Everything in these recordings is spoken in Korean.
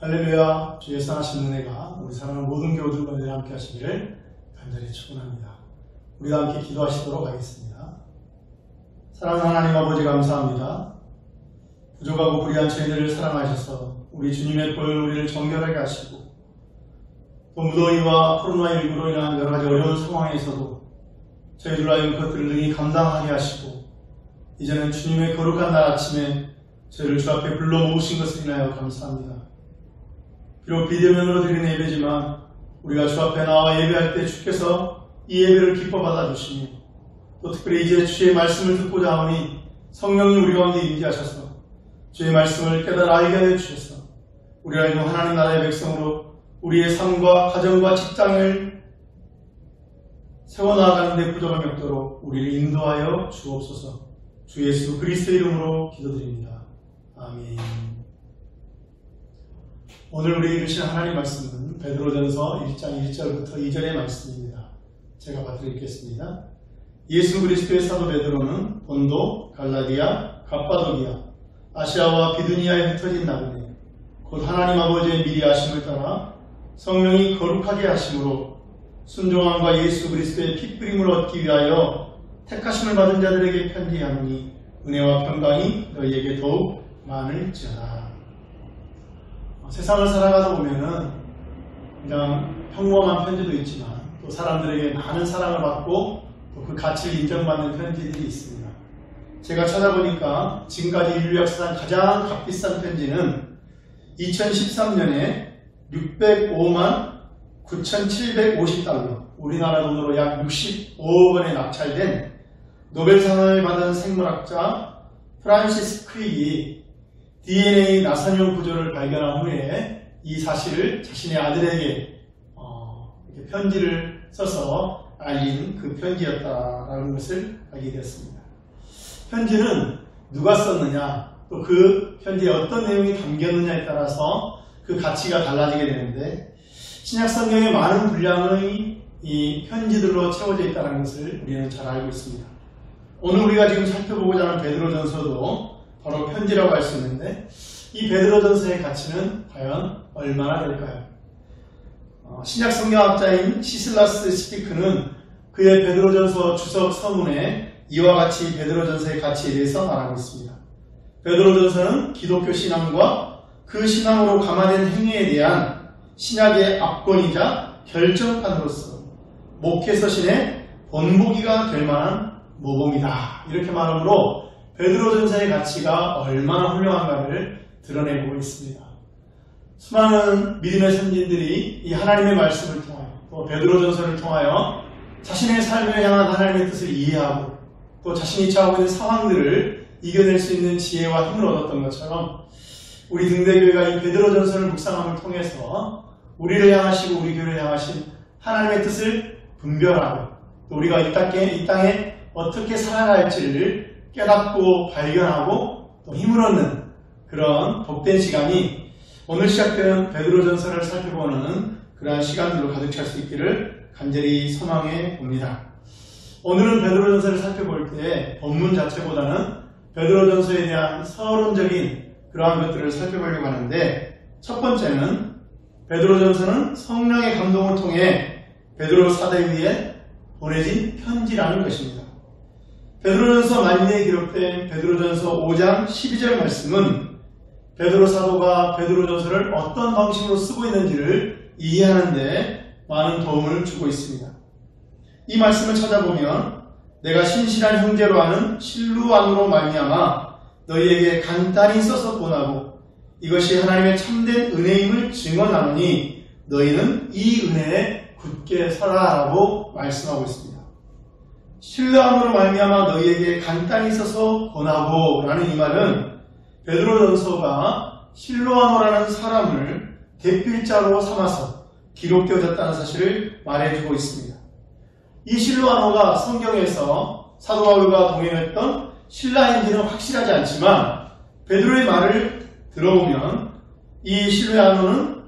할렐루야. 주의 선하신 은혜가 우리 사랑하는 모든 교우들과 함께 하시기를 간절히 축원합니다. 우리가 함께 기도하시도록 하겠습니다. 사랑하는 하나님 아버지 감사합니다. 부족하고 불의한 저희들을 사랑하셔서 우리 주님의 보혈로 우리를 정결하게 하시고 또 무더위와 코로나19로 인한 여러 가지 어려운 상황에서도 저희들로 하여금 그것들을 능히 감당하게 하시고 이제는 주님의 거룩한 날 아침에 저희를 주 앞에 불러 모으신 것을 인하여 감사합니다. 비록 비대면으로 드리는 예배지만 우리가 주 앞에 나와 예배할 때 주께서 이 예배를 기뻐 받아주시니 또 특별히 이제 주의 말씀을 듣고자 하오니 성령님 우리 가운데 임재하셔서 주의 말씀을 깨달아 알게 하여 주셔서 우리가 이제 하나님 나라의 백성으로 우리의 삶과 가정과 직장을 세워나가는 데 부족함이 없도록 우리를 인도하여 주옵소서. 주 예수 그리스도의 이름으로 기도드립니다. 아멘. 오늘 우리 읽으신 하나님 말씀은 베드로전서 1장 1절부터 2절의 말씀입니다. 제가 받드리겠습니다. 예수 그리스도의 사도 베드로는 본도, 갈라디아, 갑바도기아, 아시아와 비두니아에 흩어진 나그네 곧 하나님 아버지의 미리 아심을 따라 성령이 거룩하게 하심으로 순종함과 예수 그리스도의 핏부림을 얻기 위하여 택하심을 받은 자들에게 편지하노니 은혜와 평강이 너희에게 더욱 많을지어다. 세상을 살아가다 보면은 그냥 평범한 편지도 있지만 또 사람들에게 많은 사랑을 받고 또 그 가치를 인정받는 편지들이 있습니다. 제가 찾아보니까 지금까지 인류 역사상 가장 값비싼 편지는 2013년에 605만 9,750달러, 우리나라 돈으로 약 65억 원에 낙찰된 노벨상을 받은 생물학자 프란시스 크릭이 DNA 나선형 구조를 발견한 후에 이 사실을 자신의 아들에게 이렇게 편지를 써서 알린 그 편지였다라는 것을 알게 되었습니다. 편지는 누가 썼느냐, 또 그 편지에 어떤 내용이 담겼느냐에 따라서 그 가치가 달라지게 되는데 신약 성경의 많은 분량의 이 편지들로 채워져 있다는 것을 우리는 잘 알고 있습니다. 오늘 우리가 지금 살펴보고자 하는 베드로전서도 바로 편지라고 할 수 있는데 이 베드로전서의 가치는 과연 얼마나 될까요? 신약 성경학자인 시슬라스 스피크는 그의 베드로전서 주석 서문에 이와 같이 베드로전서의 가치에 대해서 말하고 있습니다. 베드로전서는 기독교 신앙과 그 신앙으로 감화된 행위에 대한 신약의 압권이자 결정판으로서 목회서신의 본보기가 될 만한 모범이다. 이렇게 말하므로 베드로전서의 가치가 얼마나 훌륭한가를 드러내고 있습니다. 수많은 믿음의 선진들이 이 하나님의 말씀을 통하여 또 베드로전서를 통하여 자신의 삶을 향한 하나님의 뜻을 이해하고 또 자신이 처하고 있는 상황들을 이겨낼 수 있는 지혜와 힘을 얻었던 것처럼 우리 등대교회가 이 베드로전서를 묵상함을 통해서 우리를 향하시고 우리 교회를 향하신 하나님의 뜻을 분별하고 또 우리가 이 땅에 어떻게 살아갈지를 깨닫고 발견하고 또 힘을 얻는 그런 복된 시간이 오늘 시작되는 베드로전서를 살펴보는 그러한 시간들로 가득 찰 수 있기를 간절히 소망해 봅니다. 오늘은 베드로전서를 살펴볼 때 본문 자체보다는 베드로전서에 대한 서론적인 그러한 것들을 살펴보려고 하는데 첫 번째는 베드로전서는 성령의 감동을 통해 베드로 사도에 의해 보내진 편지라는 것입니다. 베드로전서 말미에 기록된 베드로전서 5장 12절 말씀은 베드로 사도가 베드로전서를 어떤 방식으로 쓰고 있는지를 이해하는 데 많은 도움을 주고 있습니다. 이 말씀을 찾아보면 내가 신실한 형제로 하는 실루안으로 말미암아 너희에게 간단히 써서 보내고 이것이 하나님의 참된 은혜임을 증언하노니 너희는 이 은혜에 굳게 서라라고 말씀하고 있습니다. 실루안으로 말미암아 너희에게 간단히 써서 보내고 라는 이 말은 베드로전서가 실루안이라는 사람을 대필자로 삼아서 기록되어졌다는 사실을 말해주고 있습니다. 이 실루아노가 성경에서 사도 바울과 동행했던 신라인지는 확실하지 않지만 베드로의 말을 들어보면 이 실루아노는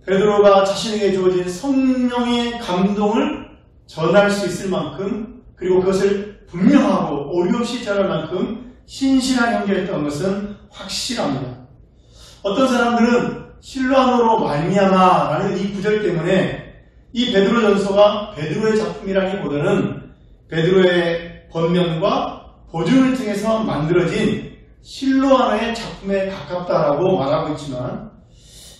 베드로가 자신에게 주어진 성령의 감동을 전할 수 있을 만큼 그리고 그것을 분명하고 오류 없이 전할 만큼 신실한 형제였던 것은 확실합니다. 어떤 사람들은 실로암으로 말미암아라는 이 구절 때문에 이 베드로전서가 베드로의 작품이라기보다는 베드로의 권면과 보증을 통해서 만들어진 실로암의 작품에 가깝다라고 말하고 있지만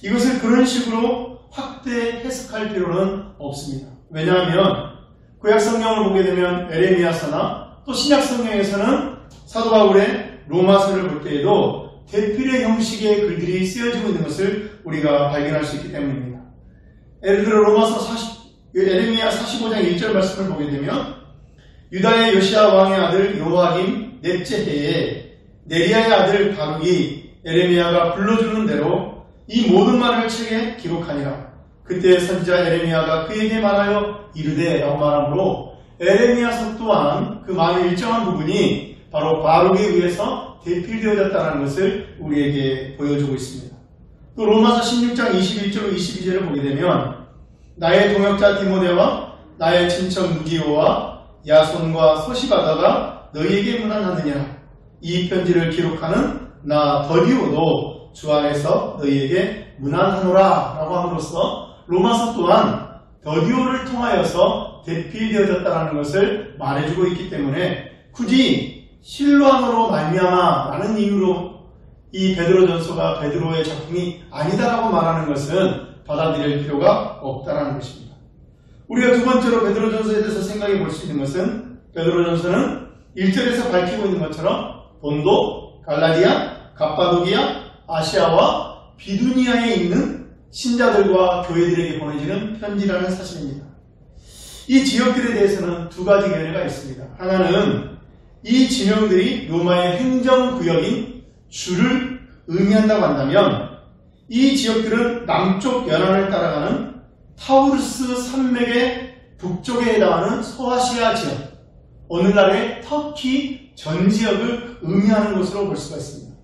이것을 그런 식으로 확대 해석할 필요는 없습니다. 왜냐하면 구약성경을 보게 되면 에레미야서나 또 신약성경에서는 사도 바울의 로마서를 볼 때에도 대필의 형식의 글들이 쓰여지고 있는 것을 우리가 발견할 수 있기 때문입니다. 예를 들어 에레미야 45장 1절 말씀을 보게 되면 유다의 요시야 왕의 아들 요아김 넷째 해에 네리야의 아들 바룩이 에레미야가 불러주는 대로 이 모든 말을 책에 기록하니라. 그때 선지자 에레미야가 그에게 말하여 이르되 라고 말하므로 에레미야서 또한 그 말의 일정한 부분이 바로 바룩에 의해서 대필되어졌다는 것을 우리에게 보여주고 있습니다. 또 로마서 16장 21절 22절을 보게 되면 나의 동역자 디모데와 나의 친척 누기오와 야손과 소시바다가 너희에게 문안하느냐. 이 편지를 기록하는 나 더디오도 주 안에서 너희에게 문안하노라 라고 함으로써 로마서 또한 더디오를 통하여서 대필되어졌다는 것을 말해주고 있기 때문에 굳이 실로암으로 말미암아 라는 이유로 이 베드로전서가 베드로의 작품이 아니다라고 말하는 것은 받아들일 필요가 없다라는 것입니다. 우리가 두 번째로 베드로전서에 대해서 생각해 볼 수 있는 것은 베드로전서는 1절에서 밝히고 있는 것처럼 본도, 갈라디아, 갑바도기아, 아시아와 비두니아에 있는 신자들과 교회들에게 보내지는 편지라는 사실입니다. 이 지역들에 대해서는 두 가지 견해가 있습니다. 하나는 이 지명들이 로마의 행정구역인 주를 의미한다고 한다면 이 지역들은 남쪽 연안을 따라가는 타우루스 산맥의 북쪽에 해당하는 소아시아 지역, 오늘날의 터키 전 지역을 의미하는 것으로 볼 수가 있습니다.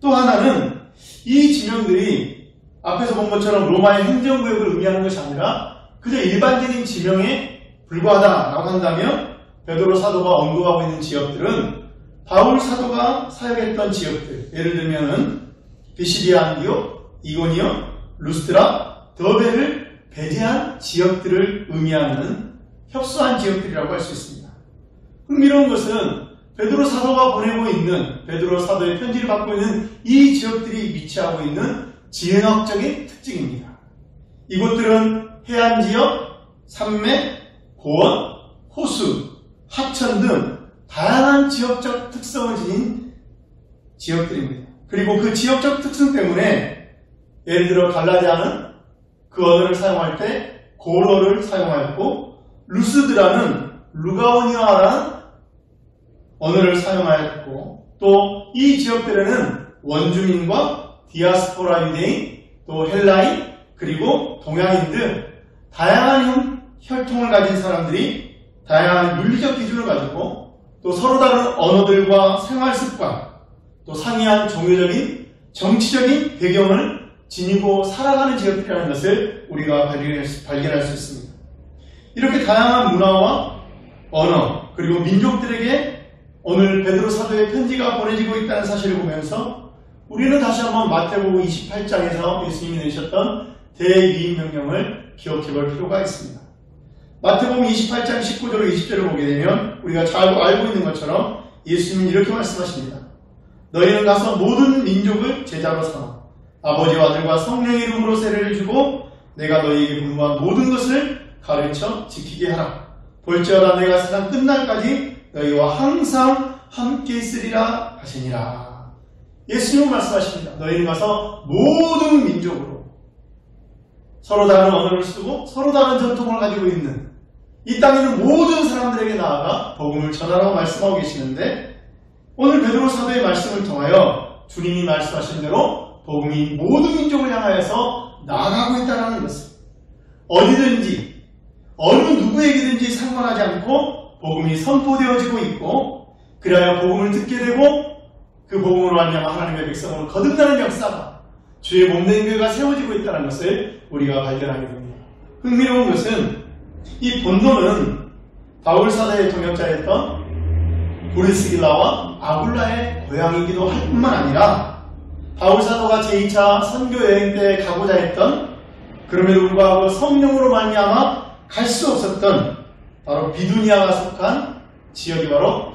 또 하나는 이 지명들이 앞에서 본 것처럼 로마의 행정구역을 의미하는 것이 아니라 그저 일반적인 지명에 불과하다라고 한다면 베드로 사도가 언급하고 있는 지역들은 바울 사도가 사역했던 지역들, 예를 들면은 비시디아 안디옥, 이고니온, 루스트라, 더베를 배제한 지역들을 의미하는 협소한 지역들이라고 할 수 있습니다. 흥미로운 것은 베드로 사도가 보내고 있는 베드로 사도의 편지를 받고 있는 이 지역들이 위치하고 있는 지형학적인 특징입니다. 이곳들은 해안지역, 산맥, 고원, 호수, 하천 등 다양한 지역적 특성을 지닌 지역들입니다. 그리고 그 지역적 특성 때문에 예를 들어 갈라디아는 그 언어를 사용할 때 고로를 사용하였고 루스드라는 루가오니아라는 언어를 사용하였고 또 이 지역들에는 원주민과 디아스포라 유대인, 또 헬라인, 그리고 동양인 등 다양한 혈통을 가진 사람들이 다양한 윤리적 기준을 가지고 또 서로 다른 언어들과 생활 습관, 또 상이한 종교적인, 정치적인 배경을 지니고 살아가는 지역들이라는 것을 우리가 발견할 수 있습니다. 이렇게 다양한 문화와 언어, 그리고 민족들에게 오늘 베드로 사도의 편지가 보내지고 있다는 사실을 보면서 우리는 다시 한번 마태복음 28장에서 예수님이 내셨던 대위임명령을 기억해 볼 필요가 있습니다. 마태복음 28장 19절 20절을 보게 되면 우리가 잘 알고 있는 것처럼 예수님은 이렇게 말씀하십니다. 너희는 가서 모든 민족을 제자로 삼아 아버지와 아들과 성령의 이름으로 세례를 주고 내가 너희에게 분부한 모든 것을 가르쳐 지키게 하라. 볼지어다 내가 세상 끝날까지 너희와 항상 함께 있으리라 하시니라. 예수님은 말씀하십니다. 너희는 가서 모든 민족으로 서로 다른 언어를 쓰고 서로 다른 전통을 가지고 있는 이 땅에 있는 모든 사람들에게 나아가 복음을 전하라고 말씀하고 계시는데 오늘 베드로 사도의 말씀을 통하여 주님이 말씀하신 대로 복음이 모든 민족을 향하여서 나아가고 있다는 것을 어디든지 어느 누구에게든지 상관하지 않고 복음이 선포되어지고 있고 그리하여 복음을 듣게 되고 그 복음으로 말미암아 하나님의 백성으로 거듭나는 역사가 주의 몸된 교회가 세워지고 있다는 것을 우리가 발견하게 됩니다. 흥미로운 것은 이 본도는 바울 사도의 동역자였던 브리스길라와 아굴라의 고향이기도 할 뿐만 아니라 바울 사도가 제2차 선교 여행 때 가고자 했던, 그럼에도 불구하고 성령으로 말미암아 갈 수 없었던 바로 비두니아가 속한 지역이 바로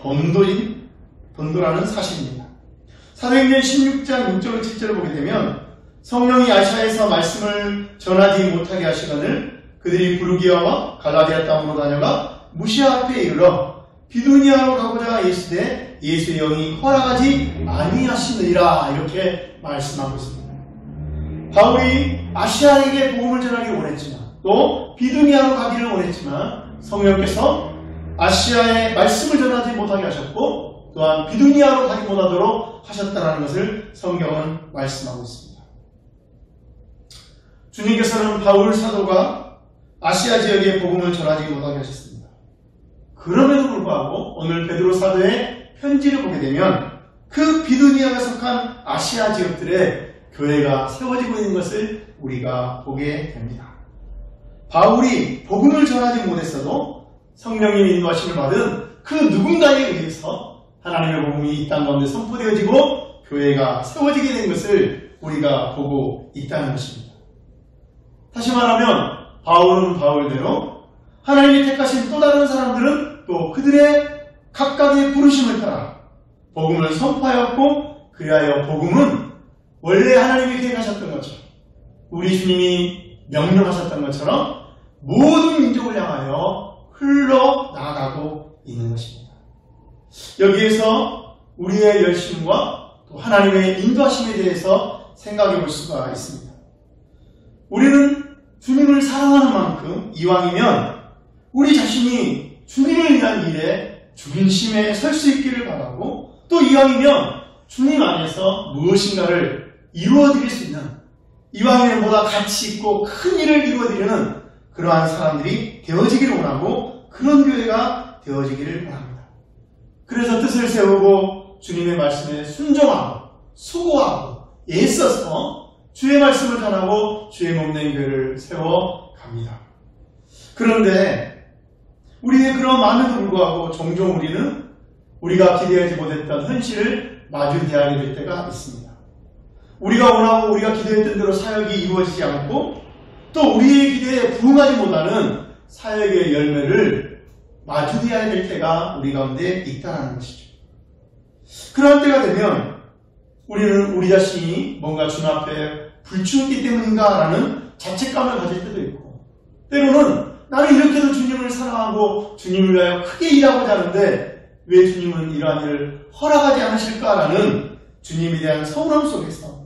본도라는 사실입니다. 사도행전 16장 6절로 7절을 보게 되면 성령이 아시아에서 말씀을 전하지 못하게 하시거늘 그들이 부르기아와 갈라디아 땅으로 다녀가 무시아 앞에 이르러 비두니아로 가고자 예수되 예수의 영이 허락하지 아니하시느니라, 이렇게 말씀하고 있습니다. 바울이 아시아에게 복음을 전하기를 원했지만 또 비두니아로 가기를 원했지만 성령께서 아시아에 말씀을 전하지 못하게 하셨고 또한 비두니아로 가지 못하도록 하셨다는 것을 성경은 말씀하고 있습니다. 주님께서는 바울 사도가 아시아 지역에 복음을 전하지 못하게 하셨습니다. 그럼에도 불구하고 오늘 베드로 사도의 편지를 보게 되면 그 비두니아가 속한 아시아 지역들의 교회가 세워지고 있는 것을 우리가 보게 됩니다. 바울이 복음을 전하지 못했어도 성령님의 인도하심을 받은 그 누군가에 의해서 하나님의 복음이 이 땅 가운데 선포되어지고 교회가 세워지게 된 것을 우리가 보고 있다는 것입니다. 다시 말하면 바울은 바울대로 하나님이 택하신 또 다른 사람들은 또 그들의 각각의 부르심을 따라 복음을 선포하였고, 그리하여 복음은 원래 하나님이 계획하셨던 것처럼 우리 주님이 명령하셨던 것처럼 모든 민족을 향하여 흘러나가고 있는 것입니다. 여기에서 우리의 열심과 또 하나님의 인도하심에 대해서 생각해 볼 수가 있습니다. 우리는 주님을 사랑하는 만큼 이왕이면 우리 자신이 주님을 위한 일에 중심에 설 수 있기를 바라고, 또 이왕이면 주님 안에서 무엇인가를 이루어드릴 수 있는, 이왕이면 보다 가치 있고 큰 일을 이루어드리는 그러한 사람들이 되어지기를 원하고 그런 교회가 되어지기를 원합니다. 그래서 뜻을 세우고 주님의 말씀에 순종하고 수고하고 애써서 주의 말씀을 전하고 주의 몸된 교회를 세워갑니다. 그런데 우리의 그런 마음에도 불구하고 종종 우리는 우리가 기대하지 못했던 현실을 마주대하게 될 때가 있습니다. 우리가 원하고 우리가 기대했던 대로 사역이 이루어지지 않고 또 우리의 기대에 부응하지 못하는 사역의 열매를 마주대해야 될 때가 우리 가운데 있다는 것이죠. 그런 때가 되면 우리는 우리 자신이 뭔가 주님 앞에 불충했기 때문인가라는 자책감을 가질 때도 있고, 때로는 나는 이렇게도 주님을 사랑하고 주님을 위하여 크게 일하고자 하는데 왜 주님은 이러한 일을 허락하지 않으실까라는 주님에 대한 서운함 속에서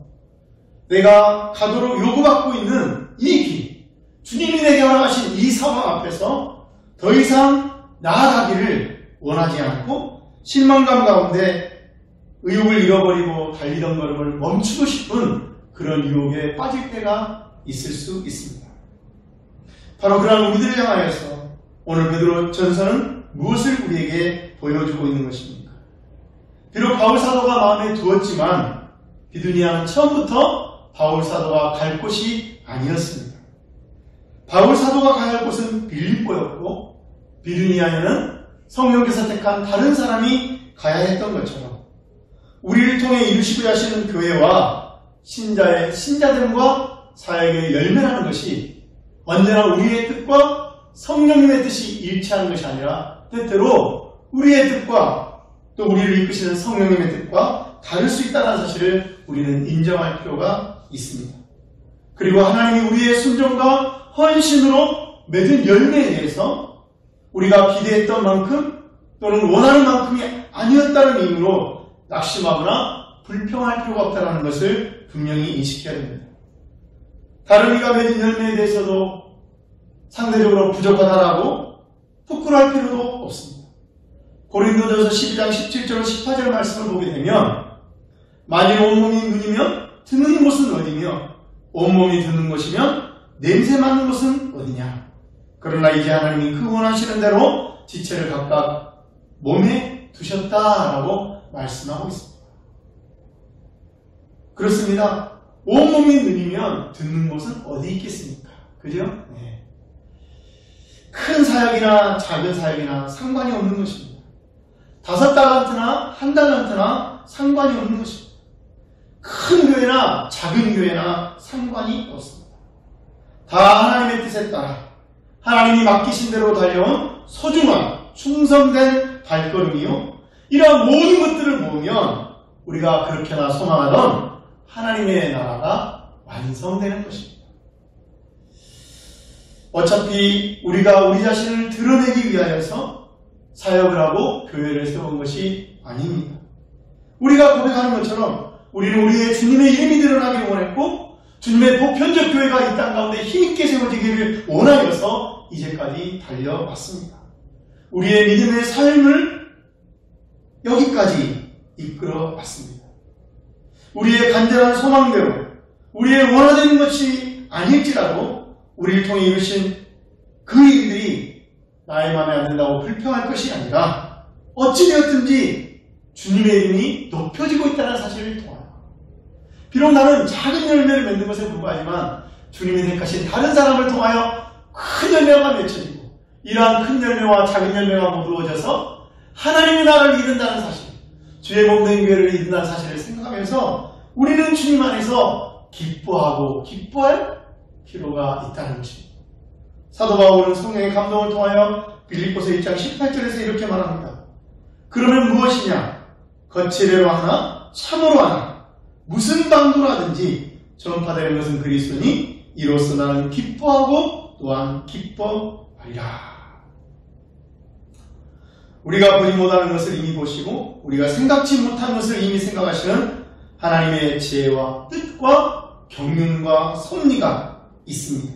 내가 가도록 요구받고 있는 이 길, 주님이 내게 허락하신 이 상황 앞에서 더 이상 나아가기를 원하지 않고 실망감 가운데 의욕을 잃어버리고 달리던 걸음을 멈추고 싶은 그런 유혹에 빠질 때가 있을 수 있습니다. 바로 그러한 우리들을 향하여서 오늘 베드로 전서는 무엇을 우리에게 보여주고 있는 것입니까? 비록 바울 사도가 마음에 두었지만 비두니아는 처음부터 바울 사도가 갈 곳이 아니었습니다. 바울 사도가 가야 할 곳은 빌립보였고 비두니아에는 성령께서 택한 다른 사람이 가야 했던 것처럼 우리를 통해 이루시고자 하시는 교회와 신자의 신자됨과 사역의 열매라는 것이 언제나 우리의 뜻과 성령님의 뜻이 일치하는 것이 아니라 때때로 우리의 뜻과 또 우리를 이끄시는 성령님의 뜻과 다를 수 있다는 사실을 우리는 인정할 필요가 있습니다. 그리고 하나님이 우리의 순종과 헌신으로 맺은 열매에 대해서 우리가 기대했던 만큼 또는 원하는 만큼이 아니었다는 이유로 낙심하거나 불평할 필요가 없다는 것을 분명히 인식해야 됩니다. 다른 이가 맺은 열매에 대해서도 상대적으로 부족하다라고 부끄러워할 필요도 없습니다. 고린도전서 12장 17절 18절 말씀을 보게 되면 만일 온몸이 눈이면 듣는 곳은 어디며 온몸이 듣는 것이면 냄새 맡는 곳은 어디냐. 그러나 이제 하나님이 그 원하시는 대로 지체를 각각 몸에 두셨다라고 말씀하고 있습니다. 그렇습니다. 온몸이 눈이면 듣는 곳은 어디 있겠습니까? 그죠? 네. 큰 사역이나 작은 사역이나 상관이 없는 것입니다. 5달란트나 1달란트나 상관이 없는 것입니다. 큰 교회나 작은 교회나 상관이 없습니다. 다 하나님의 뜻에 따라 하나님이 맡기신 대로 달려온 소중한 충성된 발걸음이요, 이러한 모든 것들을 모으면 우리가 그렇게나 소망하던 하나님의 나라가 완성되는 것입니다. 어차피 우리가 우리 자신을 드러내기 위하여서 사역을 하고 교회를 세운 것이 아닙니다. 우리가 고백하는 것처럼 우리는 우리의 주님의 이름이 드러나기를 원했고, 주님의 보편적 교회가 이 땅 가운데 힘있게 세워지기를 원하여서 이제까지 달려왔습니다. 우리의 믿음의 삶을 여기까지 이끌어 왔습니다. 우리의 간절한 소망대로 우리의 원하는 것이 아닐지라도 우리를 통해 이루신 그 일들이 나의 마음에 안 든다고 불평할 것이 아니라 어찌되었든지 주님의 이름이 높여지고 있다는 사실을 통하여, 비록 나는 작은 열매를 맺는 것에 불과하지만 주님이 택하신 다른 사람을 통하여 큰 열매가 맺혀지고, 이러한 큰 열매와 작은 열매가 모두어져서 하나님의 나라를 이룬다는 사실, 주의 몸된 교회를 이룬다는 사실을 생각하면서 우리는 주님 안에서 기뻐하고 기뻐할 필요가 있다는 것입니다. 사도 바울은 성령의 감동을 통하여 빌립보서 1장 18절에서 이렇게 말합니다. 그러면 무엇이냐? 거칠애로 하나 참으로 하나 무슨 방도라든지 전파되는 것은 그리스도니 이로써 나는 기뻐하고 또한 기뻐하리라. 우리가 보지 못하는 것을 이미 보시고 우리가 생각지 못한 것을 이미 생각하시는 하나님의 지혜와 뜻과 경륜과 섭리가 있습니다.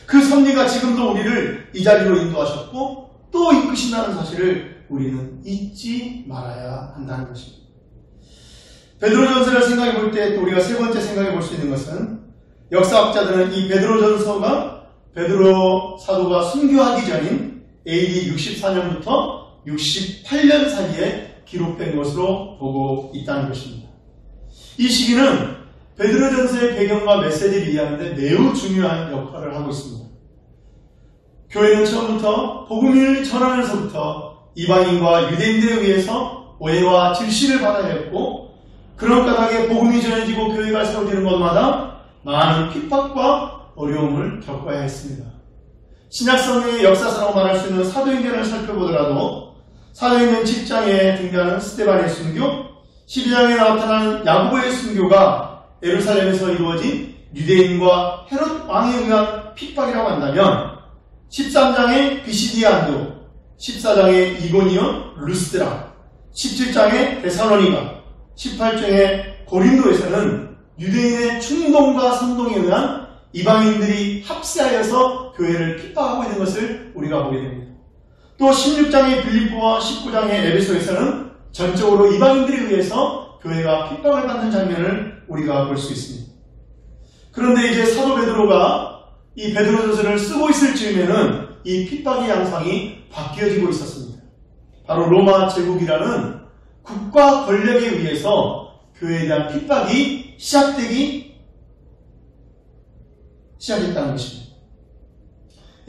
그 섭리가 지금도 우리를 이 자리로 인도하셨고 또 이끄신다는 사실을 우리는 잊지 말아야 한다는 것입니다. 베드로전서를 생각해 볼 때 또 우리가 세 번째 생각해 볼 수 있는 것은, 역사학자들은 이 베드로전서가 베드로 사도가 순교하기 전인 AD 64년부터 68년 사이에 기록된 것으로 보고 있다는 것입니다. 이 시기는 베드로전서의 배경과 메시지를 이해하는데 매우 중요한 역할을 하고 있습니다. 교회는 처음부터 복음을 전하면서부터 이방인과 유대인들에 의해서 오해와 질시를 받아야 했고, 그런 까닭에 복음이 전해지고 교회가 세워지는 곳마다 많은 핍박과 어려움을 겪어야 했습니다. 신약성경의 역사사라고 말할 수 있는 사도행전을 살펴보더라도 사도행전 10장에 등장하는 스데반의 순교, 12장에 나타나는 야고보의 순교가 예루살렘에서 이루어진 유대인과 헤롯 왕에 의한 핍박이라고 한다면, 13장의 비시디아 안도, 14장의 이고니온, 루스드라, 17장의 데살로니가, 18장의 고린도에서는 유대인의 충동과 선동에 의한 이방인들이 합세하여서 교회를 핍박하고 있는 것을 우리가 보게 됩니다. 또 16장의 빌립보와 19장의 에베소에서는 전적으로 이방인들에 의해서 교회가 핍박을 받는 장면을 우리가 볼 수 있습니다. 그런데 이제 사도 베드로가 이 베드로전서를 쓰고 있을 즈음에는 이 핍박의 양상이 바뀌어지고 있었습니다. 바로 로마 제국이라는 국가 권력에 의해서 교회에 대한 핍박이 시작했다는 것입니다.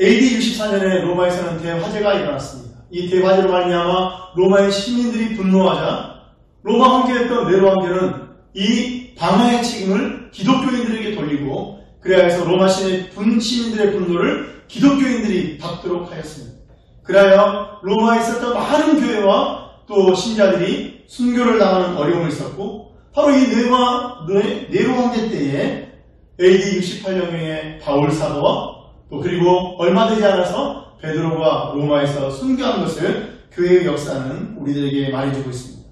AD 64년에 로마에서는 대화재가 일어났습니다. 이 대화재로 말미암아 로마의 시민들이 분노하자 로마 황제였던 네로 황제는 이 방어의 책임을 기독교인들에게 돌리고, 그래야 해서 로마 시민들의 분노를 기독교인들이 받도록 하였습니다. 그래야 로마에 있었던 많은 교회와 또 신자들이 순교를 당하는 어려움이 있었고, 바로 이 네로 황제 때에 AD 68년경에 바울 사도와 또 그리고 얼마 되지 않아서 베드로가 로마에서 순교한 것을 교회의 역사는 우리들에게 말해주고 있습니다.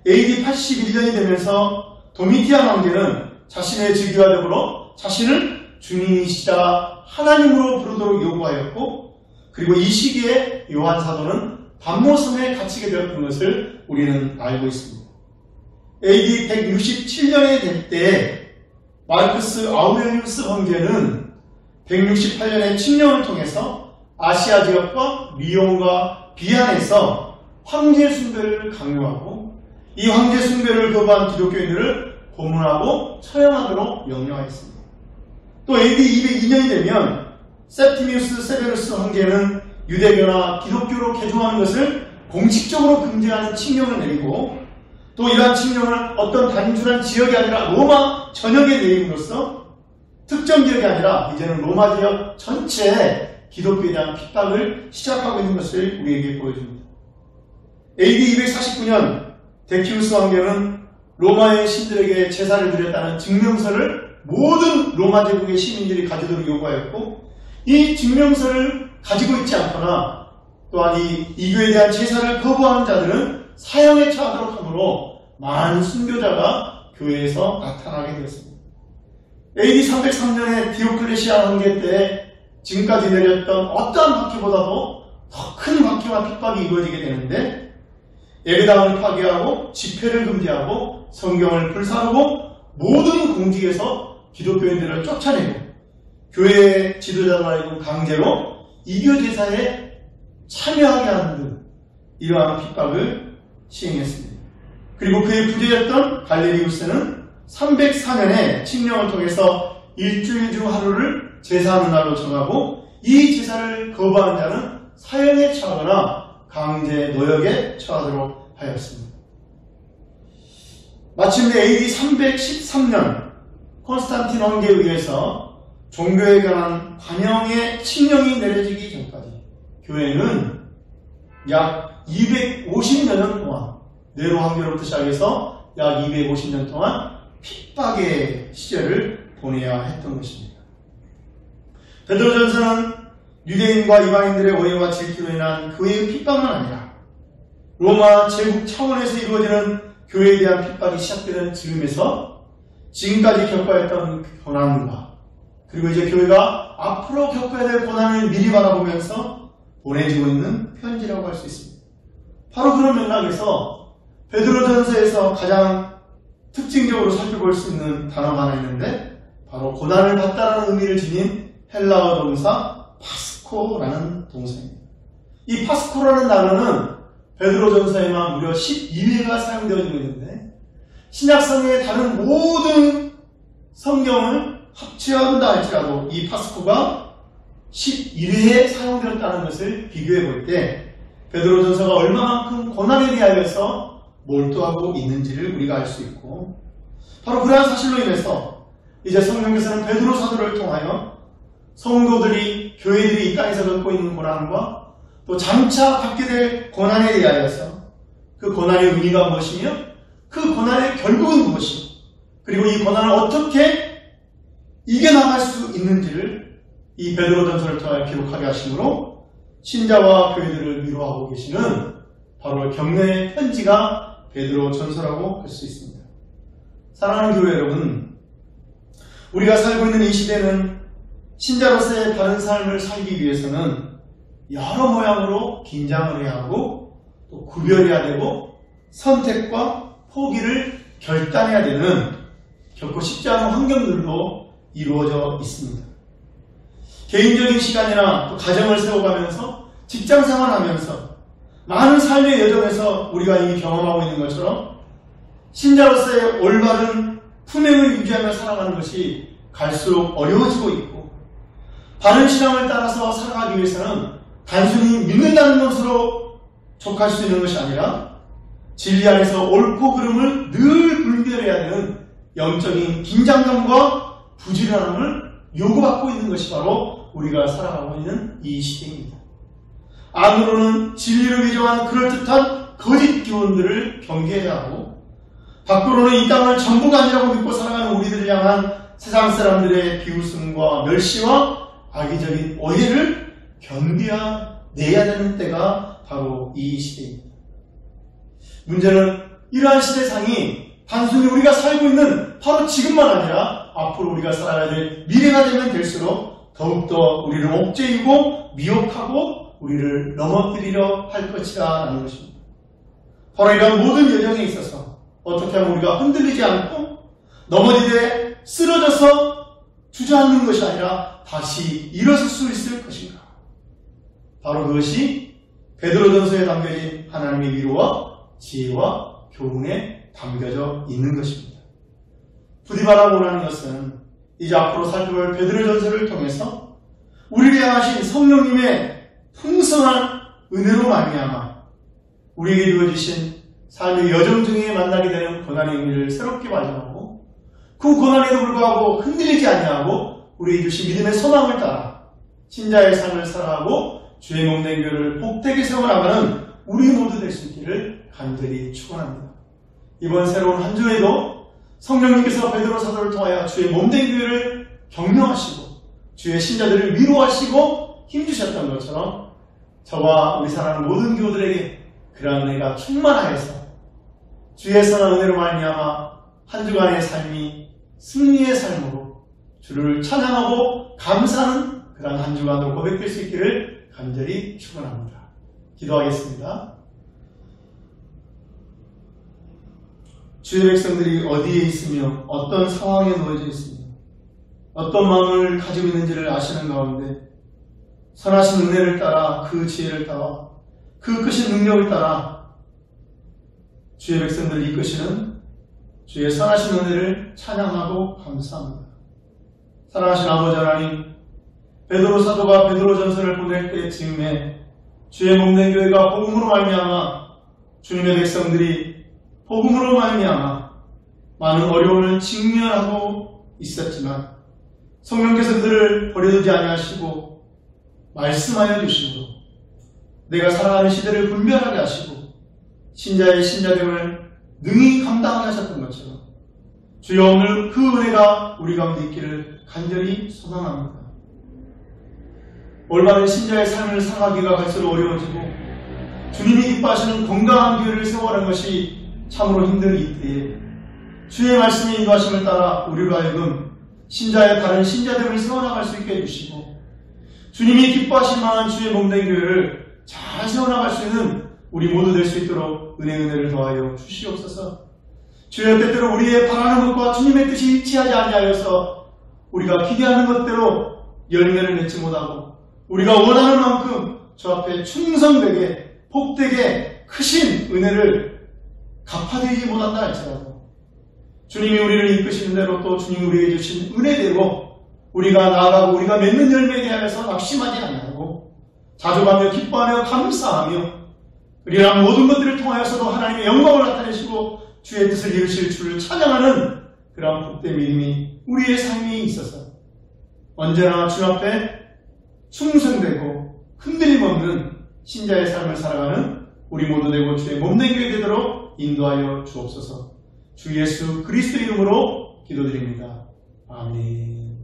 AD 81년이 되면서 도미티안 황제는 자신의 즉위와 더불어 자신을 주님이시자 하나님으로 부르도록 요구하였고, 그리고 이 시기에 요한 사도는 반모섬에 갇히게 되었던 것을 우리는 알고 있습니다. AD 167년에 될 때 마르쿠스 아우렐리우스 황제는 168년의 칙령을 통해서 아시아 지역과 리옹과 비안에서 황제 숭배를 강요하고, 이 황제 숭배를 거부한 기독교인들을 고문하고 처형하도록 명령하였습니다. 또 AD 202년이 되면 septimius severus 황제는 유대교나 기독교로 개종하는 것을 공식적으로 금지하는 칙령을 내리고, 또 이러한 칙령을 어떤 단순한 지역이 아니라 로마 전역에 내림으로써 특정 지역이 아니라 이제는 로마 지역 전체에 기독교에 대한 핍박을 시작하고 있는 것을 우리에게 보여줍니다. AD 249년 데키우스 왕경은 로마의 신들에게 제사를 드렸다는 증명서를 모든 로마 제국의 시민들이 가지도록 요구하였고, 이 증명서를 가지고 있지 않거나 또한 이 이교에 대한 제사를 거부하는 자들은 사형에 처하도록 하므로 많은 순교자가 교회에서 나타나게 되었습니다. AD 303년에 디오클레시아 황제 때 지금까지 내렸던 어떠한 박해보다도 더 큰 박해와 핍박이 이루어지게 되는데, 예배당을 파괴하고 집회를 금지하고 성경을 불사르고 모든 공직에서 기독교인들을 쫓아내고 교회의 지도자들을 강제로 이교 제사에 참여하게 하는 등 이러한 핍박을 시행했습니다. 그리고 그의 부재였던 갈레리우스는 304년에 칙령을 통해서 일주일 중 하루를 제사하는 날로 정하고, 이 제사를 거부하는 자는 사형에 처하거나 강제 노역에 처하도록 하였습니다. 마침내 AD 313년 콘스탄틴 왕제에 의해서 종교에 관한 관영의 칙령이 내려지기 전까지 교회는 약 250년 동안, 네로 황제로부터 시작해서 약 250년 동안 핍박의 시절을 보내야 했던 것입니다. 베드로전서는 유대인과 이방인들의 오해와 질투로 인한 교회의 핍박만 아니라 로마 제국 차원에서 이루어지는 교회에 대한 핍박이 시작되는 즈음에서 지금까지 겪어야 했던 고난과, 그리고 이제 교회가 앞으로 겪어야 될 고난을 미리 바라보면서 보내지고 있는 편지라고 할 수 있습니다. 바로 그런 맥락에서 베드로전서에서 가장 특징적으로 살펴볼 수 있는 단어가 하나 있는데, 바로 고난을 받다라는 의미를 지닌 헬라어 동사 파스코라는 동사입니다. 이 파스코라는 단어는 베드로전서에만 무려 12회가 사용되어지고 있는데, 신약성의 다른 모든 성경을 합치한다 할지라도 이 파스코가 11회에 사용되었다는 것을 비교해 볼 때 베드로전서가 얼마만큼 고난에 대하여서 몰두하고 있는지를 우리가 알 수 있고, 바로 그러한 사실로 인해서 이제 성경에서는 베드로 사도를 통하여 성도들이, 교회들이 이 땅에서 겪고 있는 고난과 또 장차 받게 될 고난에 대하여서 그 고난의 의미가 무엇이며 그 고난의 결국은 무엇이며, 그리고 이 고난을 어떻게 이겨나갈 수 있는지를 이 베드로전서를 통하여 기록하게 하시므로 신자와 교회들을 위로하고 계시는 바로 격려의 편지가 베드로전서라고 할 수 있습니다. 사랑하는 교회 여러분, 우리가 살고 있는 이 시대는 신자로서의 바른 삶을 살기 위해서는 여러 모양으로 긴장을 해야 하고 또 구별해야 되고 선택과 포기를 결단해야 되는 결코 쉽지 않은 환경들로 이루어져 있습니다. 개인적인 시간이나 또 가정을 세워가면서 직장 생활하면서 많은 삶의 여정에서 우리가 이미 경험하고 있는 것처럼 신자로서의 올바른 품행을 유지하며 살아가는 것이 갈수록 어려워지고 있고, 바른 신앙을 따라서 살아가기 위해서는 단순히 믿는다는 것으로 족할 수 있는 것이 아니라 진리 안에서 옳고 그름을 늘 분별해야 되는 영적인 긴장감과 부지런함을 요구받고 있는 것이 바로 우리가 살아가고 있는 이 시대입니다. 안으로는 진리를 위조한 그럴듯한 거짓 교훈들을 경계해야 하고, 밖으로는 이 땅을 전부가 아니라고 믿고 살아가는 우리들을 향한 세상 사람들의 비웃음과 멸시와 악의적인 오해를 견뎌내야 되는 때가 바로 이 시대입니다. 문제는 이러한 시대상이 단순히 우리가 살고 있는 바로 지금만 아니라 앞으로 우리가 살아야 될 미래가 되면 될수록 더욱더 우리를 옥죄이고 미혹하고 우리를 넘어뜨리려 할 것이다 라는 것입니다. 바로 이런 모든 여정에 있어서 어떻게 하면 우리가 흔들리지 않고 넘어지되 쓰러져서 주저앉는 것이 아니라 다시 일어설 수 있을 것인가. 바로 그것이 베드로전서에 담겨진 하나님의 위로와 지혜와 교훈에 담겨져 있는 것입니다. 부디 바라고 하는 것은 이제 앞으로 살펴볼 베드로전서를 통해서 우리를 향하신 성령님의 풍성한 은혜로 말미암아 우리에게 주어지신 삶의 여정 중에 만나게 되는 고난의 의미를 새롭게 발견하고 그 고난에도 불구하고 흔들리지 아니하고 우리에게 주신 믿음의 소망을 따라 신자의 삶을 살아가고 주의 몸된 교회를 복되게 세워나가는 우리 모두 될 수 있기를 간절히 축원합니다. 이번 새로운 한 주에도 성령님께서 베드로 사도를 통하여 주의 몸된 교회를 격려하시고 주의 신자들을 위로하시고 힘주셨던 것처럼 저와 우리 사랑하는 모든 교우들에게 그러한 은혜가 충만하여서 주의 선한 은혜로 말미암아 한 주간의 삶이 승리의 삶으로 주를 찬양하고 감사하는 그러한 한 주간으로 고백될 수 있기를 간절히 축원합니다. 기도하겠습니다. 주의 백성들이 어디에 있으며 어떤 상황에 놓여져 있으며 어떤 마음을 가지고 있는지를 아시는 가운데 선하신 은혜를 따라 그 지혜를 따라 그 크신 능력을 따라 주의 백성들을 이끄시는 주의 선하신 은혜를 찬양하고 감사합니다. 사랑하신 아버지 하나님, 베드로 사도가 베드로 전서를 보낼 때 즈음에 주의 몸된 교회가 복음으로 말미암아 주님의 백성들이 복음으로 말미암아 많은 어려움을 직면하고 있었지만 성령께서 그들을 버려두지 아니하시고 말씀하여 주시고 내가 살아가는 시대를 분별하게 하시고 신자의 신자됨을 능히 감당하게 하셨던 것처럼 주여 오늘 그 은혜가 우리 가운데 있기를 간절히 소망합니다. 올바른 신자의 삶을 살아가기가 갈수록 어려워지고 주님이 기뻐하시는 건강한 교회를 세워가는 것이 참으로 힘든 이때에 주의 말씀의 인도하심을 따라 우리로 하여금 신자의 바른 신자됨을 세워나갈 수 있게 해주시고 주님이 기뻐하실 만한 주의 몸된 교회를 잘 세워나갈 수 있는 우리 모두 될 수 있도록 은혜를 더하여 주시옵소서. 주여 때때로 우리의 바라는 것과 주님의 뜻이 일치하지 아니하여서 우리가 기대하는 것대로 열매를 맺지 못하고 우리가 원하는 만큼 주 앞에 충성되게 복되게 크신 은혜를 갚아드리지 못한다 할지라도 주님이 우리를 이끄시는 대로 또 주님이 우리에게 주신 은혜대로 우리가 나아가고 우리가 맺는 열매에 대하여서 낙심하지 아니하고 자족하며 기뻐하며 감사하며 우리가 모든 것들을 통하여서도 하나님의 영광을 나타내시고 주의 뜻을 이루실 주를 찬양하는 그러한 복된 믿음이 우리의 삶에 있어서 언제나 주 앞에 충성되고 흔들림 없는 신자의 삶을 살아가는 우리 모두 되고 주의 몸된 교회 되도록 인도하여 주옵소서. 주 예수 그리스도 이름으로 기도드립니다. 아멘.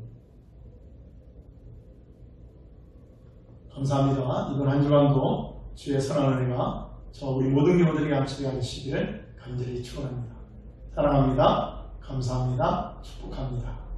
감사합니다. 이번 한 주간도 주의 선한 은혜가 저 우리 모든 교우들에게 함께 하시기를 간절히 축원합니다. 사랑합니다. 감사합니다. 축복합니다.